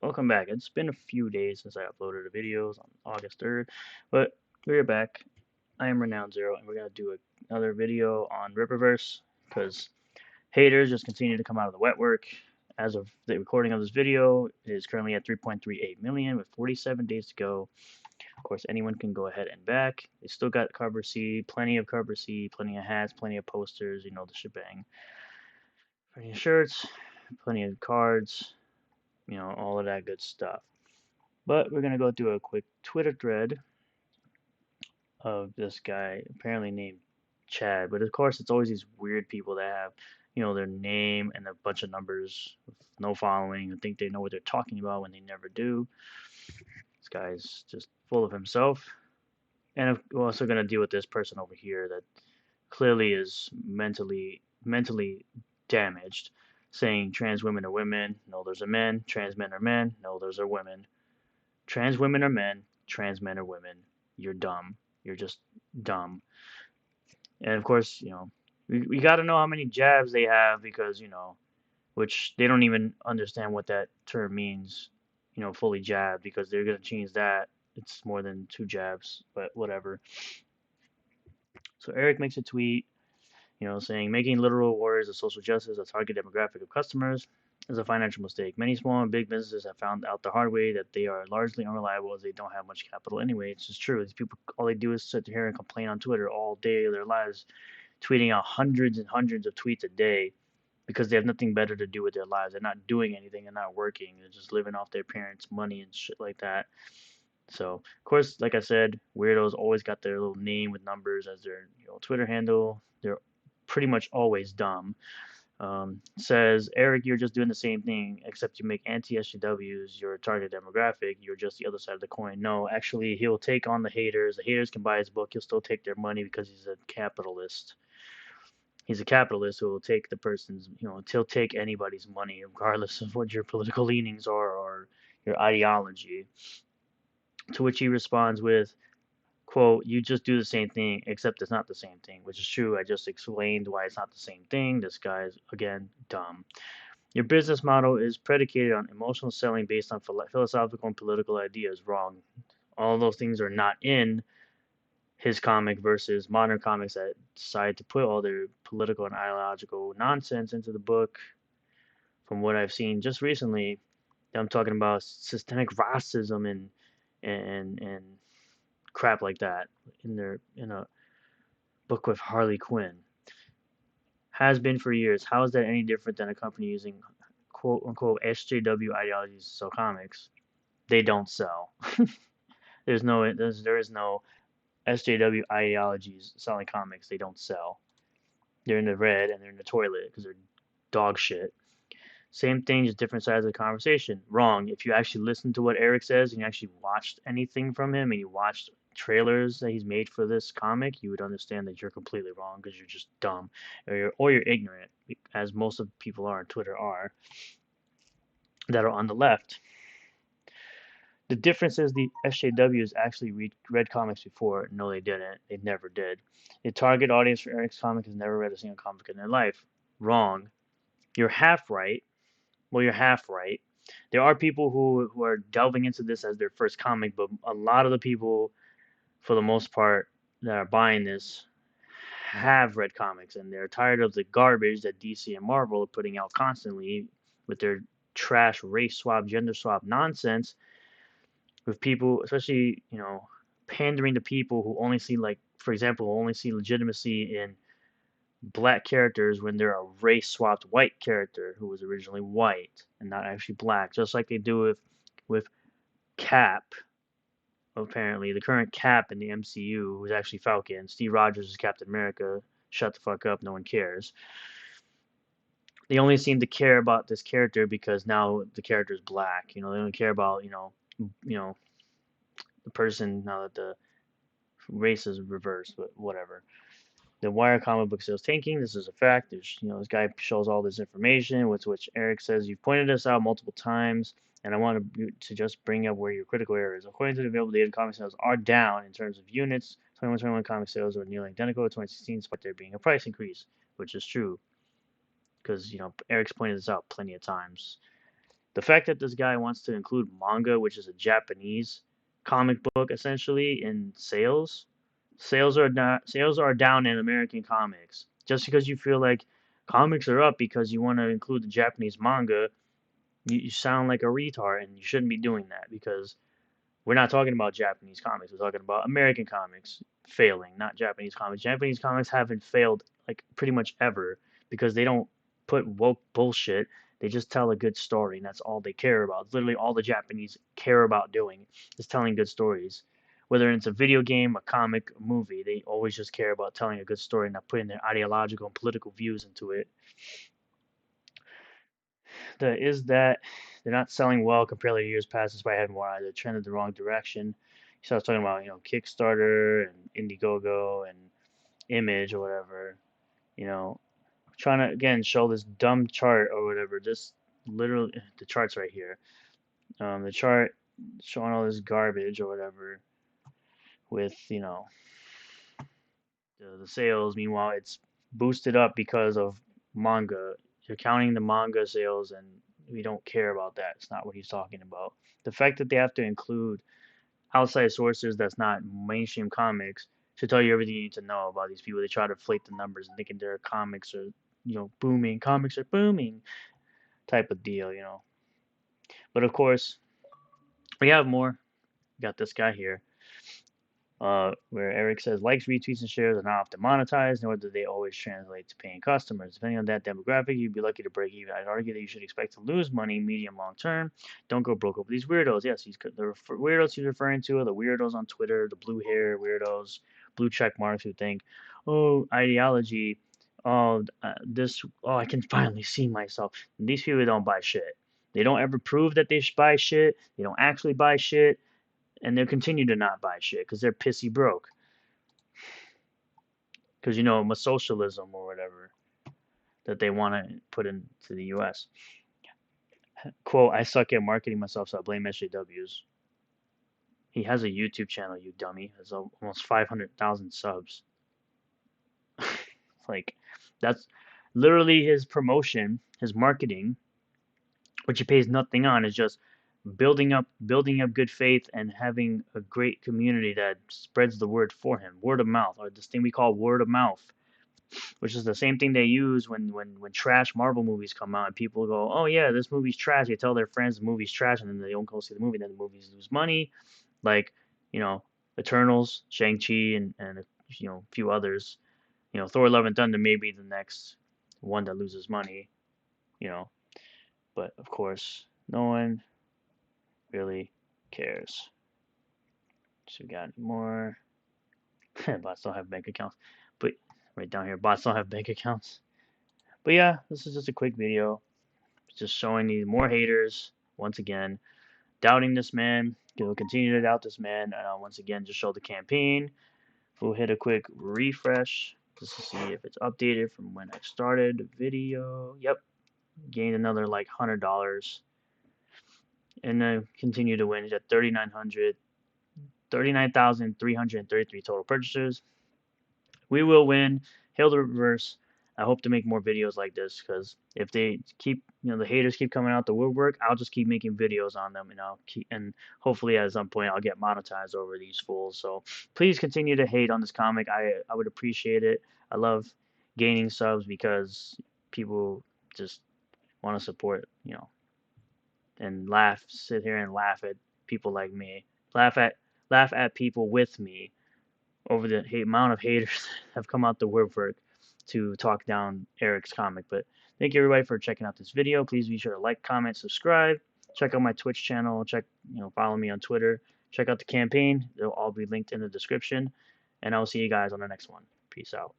Welcome back. It's been a few days since I uploaded the videos on August 3rd, but we're back. I am Renowned Zero, and we're going to do another video on Rippaverse because haters just continue to come out of the wetwork. As of the recording of this video, it is currently at 3.38 million with 47 days to go. Of course, anyone can go ahead and back. They still got cover C, plenty of cover C, plenty of hats, plenty of posters, the shebang. Plenty of shirts, plenty of cards, all of that good stuff. But we're going to go through a quick Twitter thread of this guy, apparently named Chad. But of course, it's always these weird people that have, their name and a bunch of numbers with no following and think they know what they're talking about when they never do. This guy's just full of himself. And we're also going to deal with this person over here that clearly is mentally damaged, saying trans women are women. No, those are men. Trans men are men. No, those are women. Trans women are men, trans men are women. You're dumb. You're just dumb. And of course, we got to know how many jabs they have because, which they don't even understand what that term means, fully jabbed because they're going to change that. It's more than two jabs, but whatever. So Eric makes a tweet, saying making literal warriors of social justice a target demographic of customers is a financial mistake. Many small and big businesses have found out the hard way that they are largely unreliable as they don't have much capital anyway. It's just true. These people, all they do is sit here and complain on Twitter all day of their lives, tweeting out hundreds and hundreds of tweets a day because they have nothing better to do with their lives. They're not doing anything. They're not working. They're just living off their parents' money and shit like that. So, of course, like I said, weirdos always got their little name with numbers as their Twitter handle. They're pretty much always dumb. Says, Eric, you're just doing the same thing, except you make anti-SJWs your target demographic. You're just the other side of the coin. No, actually, he'll take on the haters. The haters can buy his book. He'll still take their money because he's a capitalist. He's a capitalist who will take the person's, he'll take anybody's money, regardless of what your political leanings are or your ideology. To which he responds with, quote, you just do the same thing, except it's not the same thing, which is true. I just explained why it's not the same thing. This guy's, again, dumb. Your business model is predicated on emotional selling based on philosophical and political ideas. Wrong. All those things are not in his comic versus modern comics that decide to put all their political and ideological nonsense into the book. From what I've seen just recently, I'm talking about systemic racism and crap like that in a book with Harley Quinn. Has been for years. How is that any different than a company using quote unquote SJW ideologies to sell comics? They don't sell. There is no SJW ideologies selling comics. They don't sell. They're in the red and they're in the toilet because they're dog shit. Same thing, just different sides of the conversation. Wrong. If you actually listen to what Eric says and you actually watched anything from him and you watched trailers that he's made for this comic, you would understand that you're completely wrong because you're just dumb or you're ignorant, as most of the people are on Twitter are that are on the left. The difference is the SJWs actually read comics before. No, they didn't. They never did. The target audience for Eric's comic has never read a single comic in their life. Wrong. You're half right. Well, you're half right. There are people who are delving into this as their first comic, but a lot of the people, for the most part, that are buying this have read comics and they're tired of the garbage that DC and Marvel are putting out constantly with their trash race swap, gender swap nonsense with people, especially, pandering to people who only see, like, for example, only see legitimacy in black characters when they're a race swapped white character who was originally white and not actually black, just like they do with Cap. Apparently, the current Cap in the MCU, who's actually Falcon. Steve Rogers is Captain America. Shut the fuck up, no one cares. They only seem to care about this character because now the character is black. They don't care about the person now that the race is reversed, but whatever. The Wire comic book sales tanking. This is a fact. There's, this guy shows all this information, which Eric says you've pointed this out multiple times, and I want to just bring up where your critical error is. According to the available data, comic sales are down in terms of units. 21-21 comic sales are nearly identical to 2016, despite there being a price increase, which is true, because Eric's pointed this out plenty of times. The fact that this guy wants to include manga, which is a Japanese comic book essentially, in sales, sales are down in American comics. Just because you feel like comics are up because you want to include the Japanese manga, you sound like a retard, and you shouldn't be doing that because we're not talking about Japanese comics. We're talking about American comics failing, not Japanese comics. Japanese comics haven't failed like pretty much ever because they don't put woke bullshit. They just tell a good story, and that's all they care about. It's literally all the Japanese care about doing is telling good stories. Whether it's a video game, a comic, a movie, they always just care about telling a good story and not putting their ideological and political views into it. Is that they're not selling well compared to years past despite having more eyes. They're trending the wrong direction. So I was talking about, Kickstarter and Indiegogo and Image or whatever, you know, trying to again show this dumb chart or whatever. This literally the chart's right here. The chart showing all this garbage or whatever with, the sales. Meanwhile, it's boosted up because of manga. You're counting the manga sales, and we don't care about that. It's not what he's talking about. The fact that they have to include outside sources that's not mainstream comics should tell you everything you need to know about these people. They try to inflate the numbers and thinking their comics are, booming. Comics are booming type of deal. But of course, we have more. We got this guy here. Where Eric says likes, retweets, and shares are not often monetized, nor do they always translate to paying customers. Depending on that demographic, you'd be lucky to break even. I'd argue that you should expect to lose money medium long term. Don't go broke over these weirdos. Yes, the weirdos he's referring to are the weirdos on Twitter, the blue hair weirdos, blue check marks who think, oh, ideology, I can finally see myself. And these people don't buy shit. They don't ever prove that they buy shit. They don't actually buy shit, and they'll continue to not buy shit because they're pissy broke. Because socialism or whatever that they want to put into the U.S. Quote: I suck at marketing myself, so I blame SJWs. He has a YouTube channel, you dummy. Has almost 500,000 subs. Like, that's literally his promotion, his marketing, which he pays nothing on, is just building up good faith and having a great community that spreads the word for him. Word of mouth, or this thing we call word of mouth, which is the same thing they use when trash Marvel movies come out and people go, oh yeah, this movie's trash. They tell their friends the movie's trash, and then they don't go see the movie. And then the movies lose money, like Eternals, Shang-Chi, and a few others. Thor: Love and Thunder may be the next one that loses money. But of course, no one really cares. So we got any more? Bots don't have bank accounts, but right down here, bots don't have bank accounts. But yeah, this is just a quick video, just showing you more haters once again, doubting this man. We'll continue to doubt this man. Once again, just show the campaign. We'll hit a quick refresh just to see if it's updated from when I started the video. Yep, gained another like $100, and then continue to win. He's at 39,333 total purchasers. We will win. Hail the Rippaverse. I hope to make more videos like this because if they keep, the haters keep coming out the woodwork, I'll just keep making videos on them, and hopefully at some point I'll get monetized over these fools. So please continue to hate on this comic. I would appreciate it. I love gaining subs because people just want to support, and sit here and laugh at people like me, laugh at people with me over the amount of haters that have come out the woodwork to talk down Eric's comic. But thank you everybody for checking out this video. Please be sure to like, comment, subscribe. Check out my Twitch channel. Follow me on Twitter. Check out the campaign. They'll all be linked in the description. And I'll see you guys on the next one. Peace out.